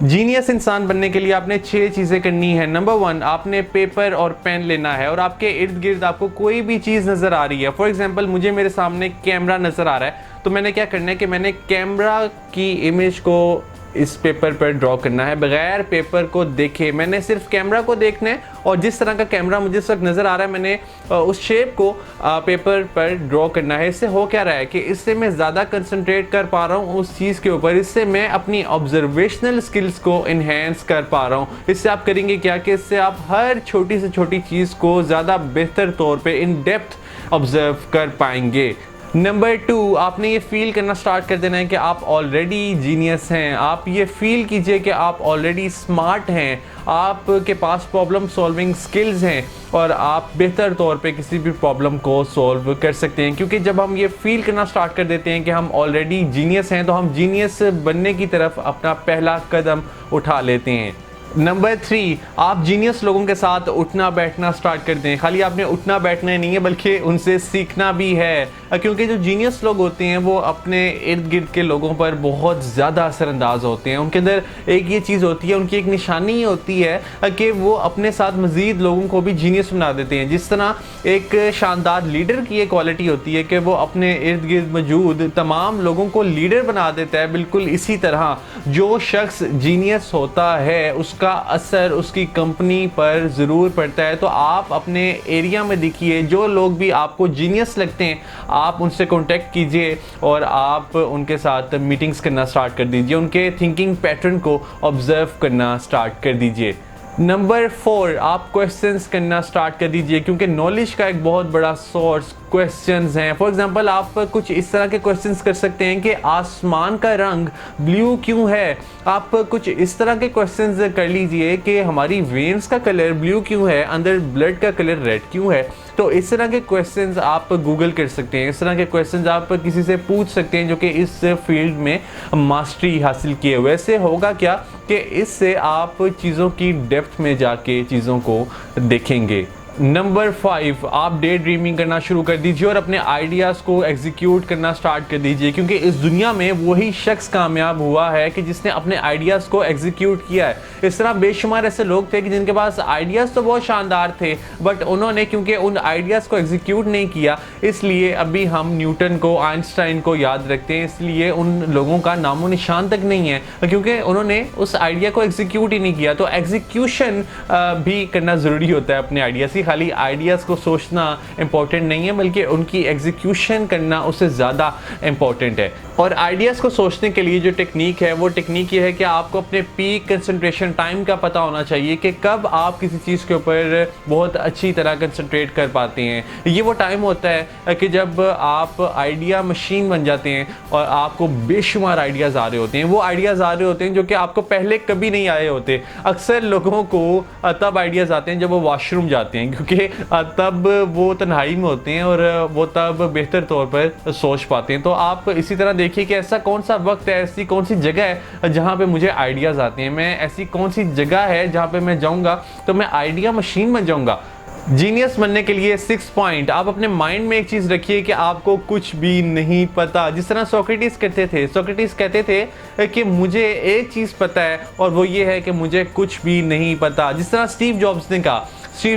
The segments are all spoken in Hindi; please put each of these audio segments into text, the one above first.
जीनियस इंसान बनने के लिए आपने 6 चीज़ें करनी है। नंबर 1, आपने पेपर और पेन लेना है और आपके इर्द गिर्द आपको कोई भी चीज़ नज़र आ रही है। फॉर एग्जांपल मुझे मेरे सामने कैमरा नज़र आ रहा है, तो मैंने क्या करना है कि मैंने कैमरा की इमेज को इस पेपर पर ड्रॉ करना है बगैर पेपर को देखे। मैंने सिर्फ कैमरा को देखना है और जिस तरह का कैमरा मुझे इस वक्त नज़र आ रहा है मैंने उस शेप को पेपर पर ड्रॉ करना है। इससे हो क्या रहा है कि इससे मैं ज़्यादा कंसंट्रेट कर पा रहा हूँ उस चीज़ के ऊपर, इससे मैं अपनी ऑब्जर्वेशनल स्किल्स को इन्हेंस कर पा रहा हूँ। इससे आप करेंगे क्या कि इससे आप हर छोटी से छोटी चीज़ को ज़्यादा बेहतर तौर पर इन डेप्थ ऑब्जर्व कर पाएंगे। नंबर 2, आपने ये फील करना स्टार्ट कर देना है कि आप ऑलरेडी जीनियस हैं। आप ये फील कीजिए कि आप ऑलरेडी स्मार्ट हैं, आपके पास प्रॉब्लम सॉल्विंग स्किल्स हैं और आप बेहतर तौर पे किसी भी प्रॉब्लम को सॉल्व कर सकते हैं। क्योंकि जब हम ये फील करना स्टार्ट कर देते हैं कि हम ऑलरेडी जीनियस हैं तो हम जीनियस बनने की तरफ अपना पहला कदम उठा लेते हैं। नंबर 3, आप जीनियस लोगों के साथ उठना बैठना स्टार्ट कर दें। खाली आपने उठना बैठना ही नहीं है बल्कि उनसे सीखना भी है, क्योंकि जो जीनियस लोग होते हैं वो अपने इर्द गिर्द के लोगों पर बहुत ज़्यादा असरअंदाज होते हैं। उनके अंदर एक ये चीज़ होती है, उनकी एक निशानी होती है कि वो अपने साथ मज़ीद लोगों को भी जीनियस बना देते हैं। जिस तरह एक शानदार लीडर की ये क्वालिटी होती है कि वो अपने इर्द गिर्द मौजूद तमाम लोगों को लीडर बना देता है, बिल्कुल इसी तरह जो शख्स जीनियस होता है उसका असर उसकी कंपनी पर ज़रूर पड़ता है। तो आप अपने एरिया में देखिए जो लोग भी आपको जीनियस लगते हैं आप उनसे कांटेक्ट कीजिए और आप उनके साथ मीटिंग्स करना स्टार्ट कर दीजिए, उनके थिंकिंग पैटर्न को ऑब्जर्व करना स्टार्ट कर दीजिए। नंबर 4, आप क्वेश्चंस करना स्टार्ट कर दीजिए, क्योंकि नॉलेज का एक बहुत बड़ा सोर्स क्वेश्चंस हैं। फॉर एग्जांपल आप कुछ इस तरह के क्वेश्चंस कर सकते हैं कि आसमान का रंग ब्लू क्यों है। आप कुछ इस तरह के क्वेश्चंस कर लीजिए कि हमारी वेन्स का कलर ब्लू क्यों है, अंदर ब्लड का कलर रेड क्यों है। तो इस तरह के क्वेश्चंस आप गूगल कर सकते हैं, इस तरह के क्वेश्चंस आप किसी से पूछ सकते हैं जो कि इस फील्ड में मास्टरी हासिल किए हुए। इससे होगा क्या कि इससे आप चीज़ों की डेप्थ में जाके चीज़ों को देखेंगे। नंबर 5, आप डे ड्रीमिंग करना शुरू कर दीजिए और अपने आइडियाज़ को एग्जीक्यूट करना स्टार्ट कर दीजिए, क्योंकि इस दुनिया में वही शख्स कामयाब हुआ है कि जिसने अपने आइडियाज़ को एग्जीक्यूट किया है। इस तरह बेशुमार ऐसे लोग थे कि जिनके पास आइडियाज़ तो बहुत शानदार थे बट उन्होंने क्योंकि उन आइडियाज़ को एग्जीक्यूट नहीं किया, इसलिए अभी हम न्यूटन को आइंस्टाइन को याद रखते हैं। इसलिए उन लोगों का नामो निशान तक नहीं है क्योंकि उन्होंने उस आइडिया को एग्जीक्यूट ही नहीं किया। तो एग्जीक्यूशन भी करना ज़रूरी होता है अपने आइडियाज़ की। खाली आइडियाज़ को सोचना इम्पॉर्टेंट नहीं है बल्कि उनकी एग्जीक्यूशन करना उससे ज़्यादा इम्पॉर्टेंट है। और आइडियाज़ को सोचने के लिए जो टेक्निक है वो टेक्निक ये है कि आपको अपने पीक कंसंट्रेशन टाइम का पता होना चाहिए कि कब आप किसी चीज़ के ऊपर बहुत अच्छी तरह कंसंट्रेट कर पाते हैं। ये वो टाइम होता है कि जब आप आइडिया मशीन बन जाते हैं और आपको बेशुमार आइडियाज़ आ रहे होते हैं। वो आइडियाज़ आ रहे होते हैं जो कि आपको पहले कभी नहीं आए होते। अक्सर लोगों को तब आइडियाज़ आते हैं जब वो वॉशरूम जाते हैं, क्योंकि तब वो तन्हाई में होते हैं और वो तब बेहतर तौर पर सोच पाते हैं। तो आप इसी तरह देखिए कि ऐसा कौन सा वक्त है, ऐसी कौन सी जगह है जहाँ पे मुझे आइडियाज़ आते हैं, मैं ऐसी कौन सी जगह है जहाँ पे मैं जाऊँगा तो मैं आइडिया मशीन बन जाऊँगा। जीनियस बनने के लिए 6 पॉइंट, आप अपने माइंड में एक चीज़ रखिए कि आपको कुछ भी नहीं पता। जिस तरह सोक्रेटिस कहते थे, सोक्रेटिस कहते थे कि मुझे एक चीज़ पता है और वो ये है कि मुझे कुछ भी नहीं पता। जिस तरह स्टीव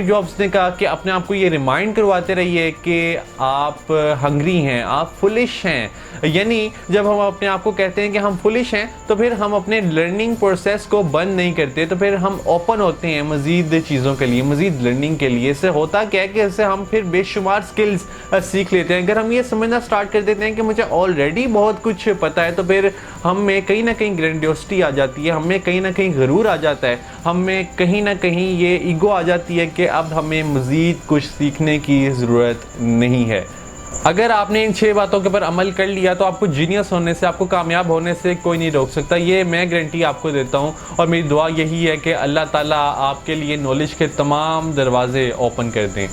जॉब्स ने कहा कि अपने आप को ये रिमाइंड करवाते रहिए कि आप हंग्री हैं, आप फुलिश हैं। यानी जब हम अपने आप को कहते हैं कि हम फुलिश हैं तो फिर हम अपने लर्निंग प्रोसेस को बंद नहीं करते, तो फिर हम ओपन होते हैं मज़ीद चीज़ों के लिए, मज़ीद लर्निंग के लिए। इससे होता क्या है कि इससे हम फिर बेशुमार स्किल्स सीख लेते हैं। अगर हम ये समझना स्टार्ट कर देते हैं कि मुझे ऑलरेडी बहुत कुछ पता है तो फिर हम में कहीं ना कहीं ग्रैंडियोसिटी आ जाती है, हमें कहीं ना कहीं गुरूर आ जाता है, हमें कहीं ना कहीं ये ईगो आ जाती है कि अब हमें मज़ीद कुछ सीखने की ज़रूरत नहीं है। अगर आपने इन 6 बातों के ऊपर अमल कर लिया तो आपको जीनियस होने से, आपको कामयाब होने से कोई नहीं रोक सकता। ये मैं गारंटी आपको देता हूँ और मेरी दुआ यही है कि अल्लाह ताला आपके लिए नॉलेज के तमाम दरवाजे ओपन कर दें।